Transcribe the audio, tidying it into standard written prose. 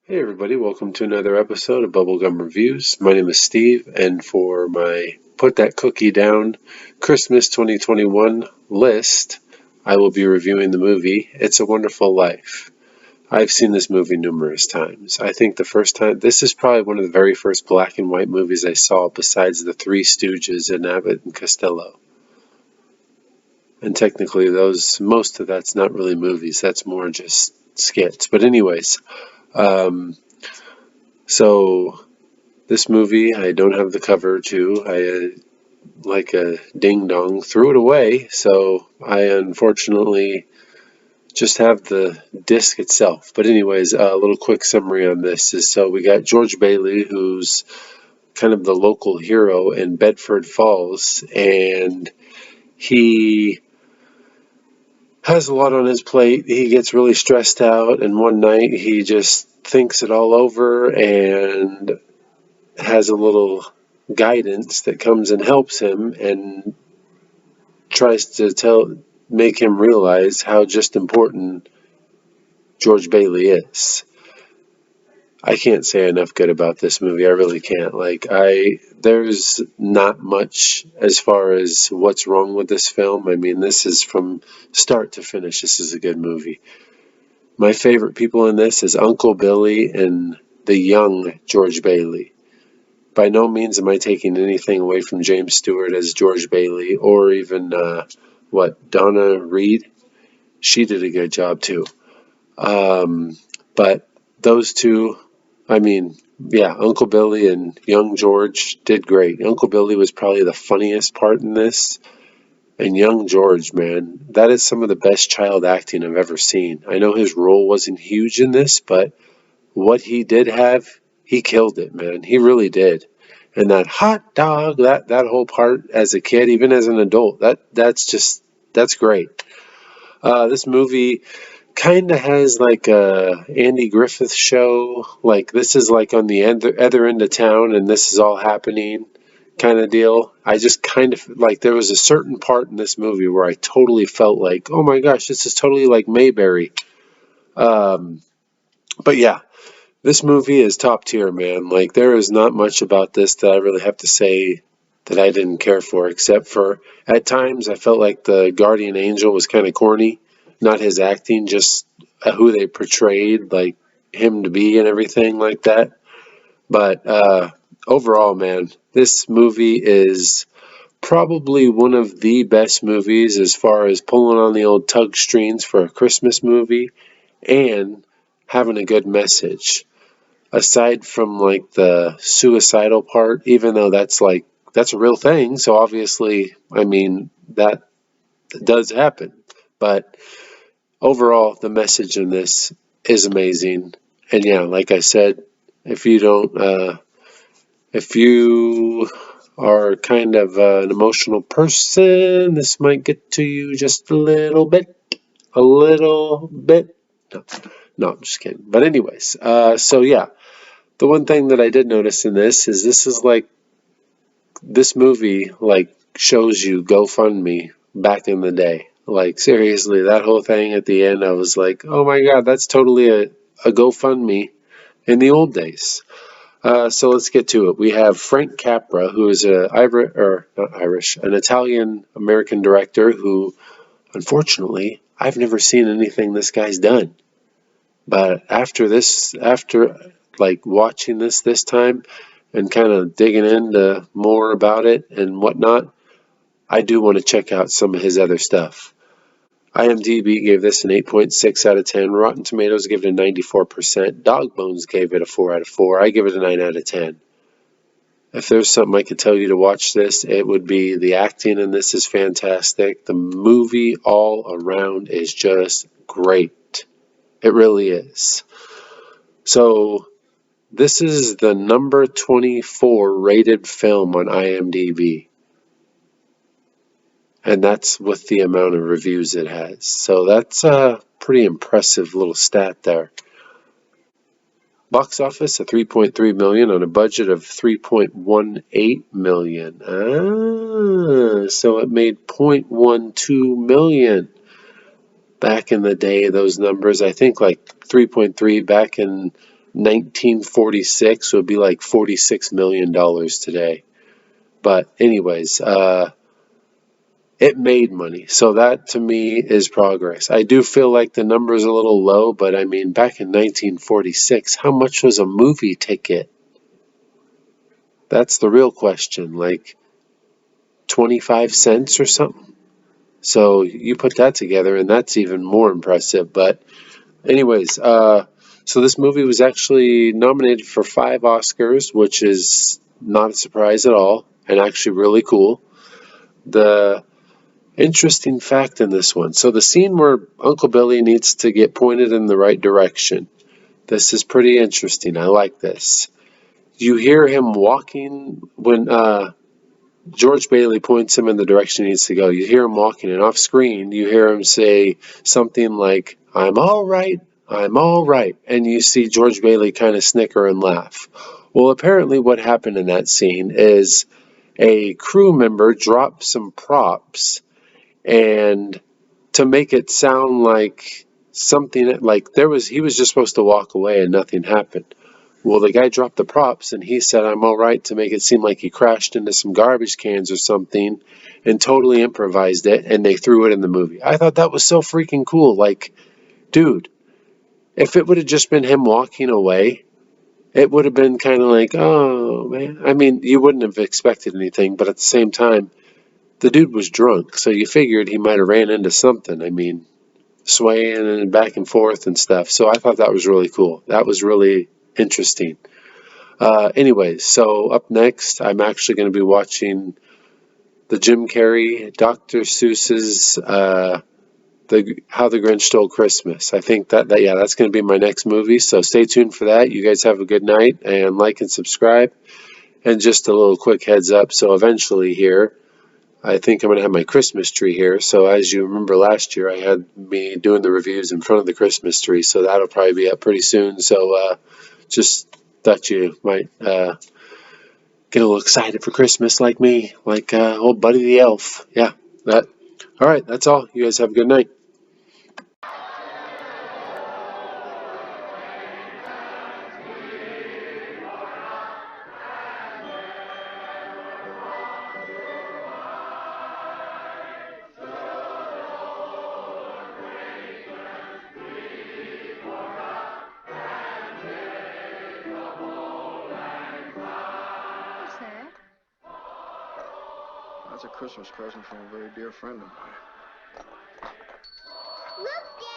Hey everybody, welcome to another episode of Bubblegum Reviews. My name is Steve, and for my Put That Cookie Down Christmas 2021 list, I will be reviewing the movie It's a Wonderful Life. I've seen this movie numerous times. I think the first time, this is probably one of the very first black and white movies I saw besides the Three Stooges and Abbott and Costello. And technically most of that's not really movies, that's more just skits. But anyways, um, so this movie, I don't have the cover to. Like a ding dong, threw it away. So I unfortunately just have the disc itself. But anyways, a little quick summary on this is so we got George Bailey, who's kind of the local hero in Bedford Falls, and he has a lot on his plate. He gets really stressed out, and one night he just thinks it all over and has a little guidance that comes and helps him and tries to make him realize how just important George Bailey is. I can't say enough good about this movie. I really can't. There's not much as far as what's wrong with this film. I mean, this is from start to finish. This is a good movie. My favorite people in this is Uncle Billy and the young George Bailey. By no means am I taking anything away from James Stewart as George Bailey or even, Donna Reed. She did a good job too. But those two, yeah, Uncle Billy and young George did great. Uncle Billy was probably the funniest part in this. And young George, man, that is some of the best child acting I've ever seen. I know his role wasn't huge in this, but what he did have, he killed it, man. He really did. And that hot dog, that whole part as a kid, even as an adult, that's great. This movie kind of has like a Andy Griffith show. Like this is like on the other end of town, and this is all happening, kind of deal. I just kind of like there was a certain part in this movie where I totally felt like, oh my gosh, this is totally like Mayberry. Um, but yeah, this movie is top tier, man. Like, there is not much about this that I really have to say that I didn't care for, except for at times I felt like the guardian angel was kind of corny. Not his acting, just who they portrayed, like him to be and everything like that. But overall, man, this movie is probably one of the best movies as far as pulling on the old tug strings for a Christmas movie and having a good message aside from like the suicidal part, even though that's a real thing, so obviously, I mean, that does happen. But overall, the message in this is amazing. And yeah, like I said, if you don't, if you are kind of an emotional person, this might get to you just a little bit. A little bit. No, no, I'm just kidding. But anyways, so yeah, the one thing that I did notice in this is like this movie like shows you GoFundMe back in the day. Like seriously, that whole thing at the end, I was like, oh my god, that's totally a GoFundMe in the old days. So let's get to it. We have Frank Capra, who is an Italian American director who, unfortunately, I've never seen anything this guy's done. But after like watching this time and kind of digging into more about it and whatnot, I do want to check out some of his other stuff. IMDb gave this an 8.6 out of 10. Rotten Tomatoes gave it a 94%. Dog Bones gave it a 4 out of 4. I give it a 9 out of 10. If there's something I could tell you to watch this, it would be the acting in this is fantastic. The movie all around is just great. It really is. So this is the number 24 rated film on IMDb. And that's with the amount of reviews it has. So that's a pretty impressive little stat there. Box office at 3.3 million on a budget of 3.18 million. So it made 0.12 million back in the day. Those numbers, I think like 3.3 back in 1946 would be like $46 million today. But anyways, it made money. So that to me is progress. I do feel like the number's a little low, but I mean, back in 1946, how much was a movie ticket? That's the real question. Like 25 cents or something? So you put that together, and that's even more impressive. But anyways, so this movie was actually nominated for 5 Oscars, which is not a surprise at all, and actually really cool. The interesting fact in this one, so the scene where Uncle Billy needs to get pointed in the right direction. This is pretty interesting. I like this. You hear him walking when George Bailey points him in the direction he needs to go. You hear him walking, and off screen, you hear him say something like, "I'm all right, I'm all right." And you see George Bailey kind of snicker and laugh. Well, apparently, what happened in that scene is a crew member dropped some props, and to make it sound like something like he was just supposed to walk away and nothing happened. Well, the guy dropped the props and he said, "I'm all right," to make it seem like he crashed into some garbage cans or something and totally improvised it, and they threw it in the movie. I thought that was so freaking cool. Like, dude, if it would have just been him walking away, it would have been kind of like, oh, man. I mean, you wouldn't have expected anything, but at the same time, the dude was drunk, so you figured he might have ran into something. I mean, swaying and back and forth and stuff. So I thought that was really cool. That was really interesting. Anyways, so up next, I'm actually going to be watching the Jim Carrey, Dr. Seuss's the How the Grinch Stole Christmas. I think that yeah, that's going to be my next movie. So stay tuned for that. You guys have a good night and like and subscribe. And just a little quick heads up. So eventually here, I think I'm going to have my Christmas tree here. So as you remember last year, I had me doing the reviews in front of the Christmas tree. So that'll probably be up pretty soon. So just thought you might get a little excited for Christmas like me, like old Buddy the Elf. Yeah, that. All right, that's all. You guys have a good night. What's that? That's a Christmas present from a very dear friend of mine. Look,